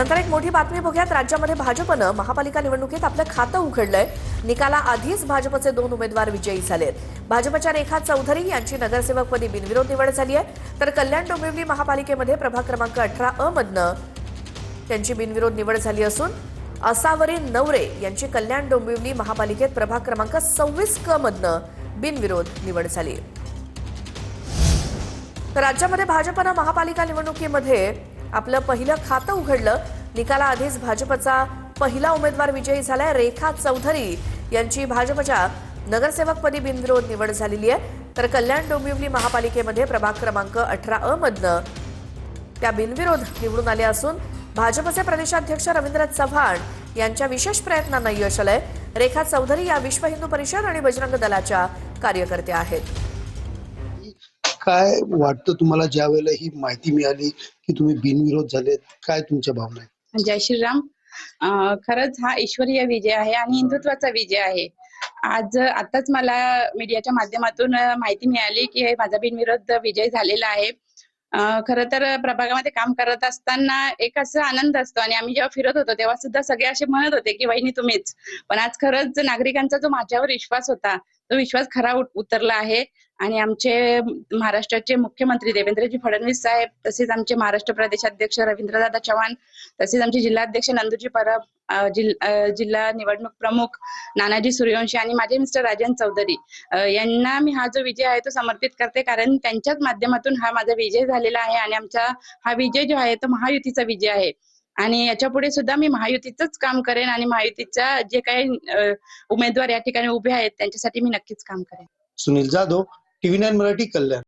नंतर एक मोठी बातमी बघूयात। राज्यामध्ये भाजपनं महापालिका निवडणुकीत आपलं खातं उघडलंय। निकालाआधीच भाजपचे 2 उमेदवार विजयी झालेत। भाजपच्या रेखा चौधरी यांची नगरसेवकपदी बिनविरोध निवड झाली आहे, तर कल्याण डोंबिवली महापालिकेमध्ये प्रभाग क्रमांक 18 अ मधनं त्यांची बिनविरोध निवड झाली असून असावरी नवरे यांची कल्याण डोंबिवली महापालिकेत प्रभाग क्रमांक 26 क मधनं बिनविरोध निवड झाली। तर राज्यामध्ये भाजपनं महापालिका निवडणुकीमध्ये आपलं पहिलं खातं उघडलं। निकालाआधीच भाजपचा पहिला उमेदवार विजयी झालाय। रेखा चौधरी यांची भाजपच्या नगरसेवकपदी बिनविरोध निवड झालेली आहे, तर कल्याण डोंबिवली महापालिकेमध्ये प्रभाग क्रमांक 18 अ मधनं त्या बिनविरोध निवडून आल्या असून भाजपचे प्रदेशाध्यक्ष रवींद्र चव्हाण यांच्या विशेष प्रयत्नांना यश आलंय। रेखा चौधरी या विश्व हिंदू परिषद आणि बजरंग दलाच्या कार्यकर्त्या आहेत। काय वाटतं तुम्हाला ज्या वेळेला ही माहिती मिळाली की तुम्ही बिनविरोध झाले, काय तुमच्या भावना आहेत? जय श्रीराम। खरंच हा ईश्वरीय विजय आहे आणि हिंदुत्वाचा विजय आहे। आताच मला मीडियाच्या माध्यमातून माहिती मिळाली की माझा बिनविरोध विजय झालेला आहे। खरं तर प्रभागामध्ये काम करत असताना एक असा आनंद असतो आणि आम्ही जेव्हा फिरत होतो तेव्हा सुद्धा सगळे असे म्हणत होते की वहिनी तुम्हीच, पण आज खरंच नागरिकांचा जो माझ्यावर विश्वास होता तो विश्वास खरा उतरला आहे। आणि आमचे महाराष्ट्राचे मुख्यमंत्री देवेंद्रजी फडणवीस साहेब, तसेच आमचे महाराष्ट्र प्रदेशाध्यक्ष रवींद्रदादा चव्हाण, तसेच आमचे जिल्हाध्यक्ष नंदूजी परब, जिल्हा निवडणूक प्रमुख नानाजी सूर्यवंशी आणि माझे मिस्टर राजन चौधरी यांना मी हा जो विजय आहे तो समर्पित करते, कारण त्यांच्याच माध्यमातून हा माझा विजय झालेला आहे। आणि आमचा हा विजय जो आहे तो महायुतीचा विजय आहे आणि याच्या पुढे सुद्धा मी महायुतीचंच काम करेन आणि महायुतीच्या जे काही उमेदवार या ठिकाणी उभे आहेत त्यांच्यासाठी मी नक्कीच काम करेन। सुनील जाधव, TV9 मराठी, कल्याण।